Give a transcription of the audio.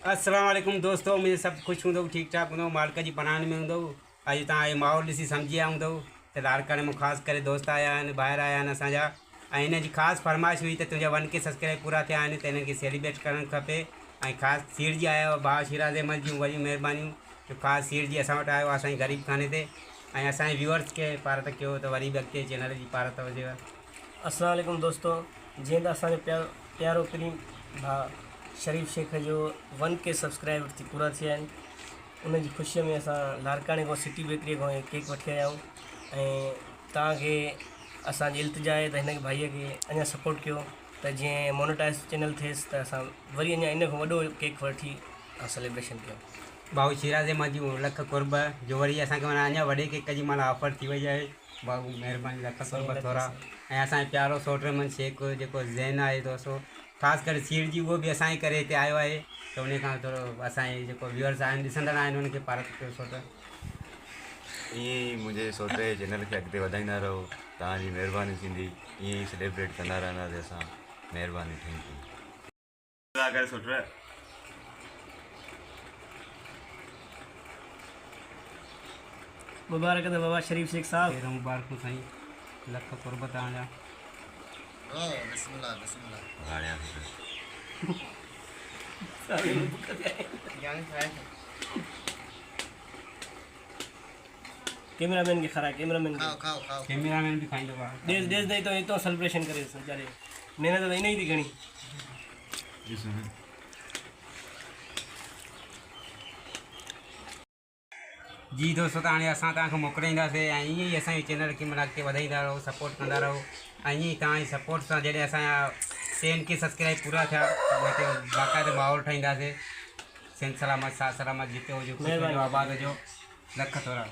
अस्सलाम वालेकुम दोस्तों, मुझे सब कुछ हूँ ठीक ठाक हूँ मालिक जी बनाने में हूँ। अॼु तव्हां इहो माहौल ॾिसी सम्झी विया हूंदव त लाड़काने में ख़ासि करे दोस्त आया आहिनि, ॿाहिरि आया आहिनि असांजा। ऐं हिन जी ख़ासि फरमाइश हुई त तुंहिंजा 1K सब्सक्राइब पूरा थिया आहिनि त हिनखे सेलिब्रेट करणु खपे। ऐं ख़ासि सीर जी आया हुआ भाउ शिराज़ अहमद जूं वॾियूं महिरबानियूं जो ख़ासि सीर जी असां वटि आयो आहे असांजी ग़रीब खाने ते। ऐं असांजे व्यूअर्स खे पारत कयो त वरी बि अॻिते चैनल जी पारत हुजेव। अस्सलाम वालेकुम दोस्तों, जीअं त असांजो प्यारो प्रीम भाउ शरीफ़ शेख जो 1K सब्सक्राइबर पूरा थिया आहिनि। उन जी ख़ुशीअ में असां लाड़काने खां सिटी बेकरीअ खां केक वठी आया आहियूं। ऐं तव्हांखे असांजी इल्तिजा आहे त हिन भाईअ खे अञा सपोर्ट कयो त जीअं मोनेटाइज़ चैनल थिएसि त असां वरी अञा इन खां वॾो केक वठी सेलिब्रेशन कयूं। भाऊ शिराज़ अहमद जूं लख कुर्ब जो वरी असांखे माना अञा वॾे केक जी माना ऑफर थी वई आहे। भाऊ महिरबानी लख कुर्ब थोरा। ऐं असांजो प्यारो सोटरमन शेख जेको ज़ैन आहे दोस्तो ख़ासि करे सीर जी उहो बि असांजे करे हिते आयो आहे त उन खां थोरो असांजे जेको व्यूअर्स आहिनि ॾिसंदड़ आहिनि उनखे पारत कयो सोट। ईअं ई मुंहिंजे सोटे चैनल खे अॻिते वधाईंदा रहो, तव्हांजी महिरबानी थींदी। ईअं ई सेलिब्रेट कंदा रहंदासीं असां। महिरबानी थैंक यू। सोट मुबारक त बाबा शरीफ़ शेख साहब। पहिरों मुबारकूं साईं, लख कुर्ब तव्हांजा। कैमरामैन खे खाराए, कैमरामैन कैमरामैन बि खाईंदो आहे। देश ॾेई तो हितो सेलिब्रेशन करे वीचारे महिनत त इन ई थी घणी। जी दोस्तों, त हाणे असां तव्हांखे मोकिलींदासीं ऐं ईअं ई असांजे चैनल खे माना अॻिते वधाईंदा रहो, सपोर्ट कंदा रहो। ऐं ईअं ई तव्हांजी सपोर्ट सां जॾहिं असांजा 10K सब्सक्राइब पूरा थिया त हिते बाक़ाइदे माहौल ठाहींदासीं। सिंध सलामत साथ सलामत जिते हुजे, ख़ुशि हुजो, आबाद हुजो। लख थोरा।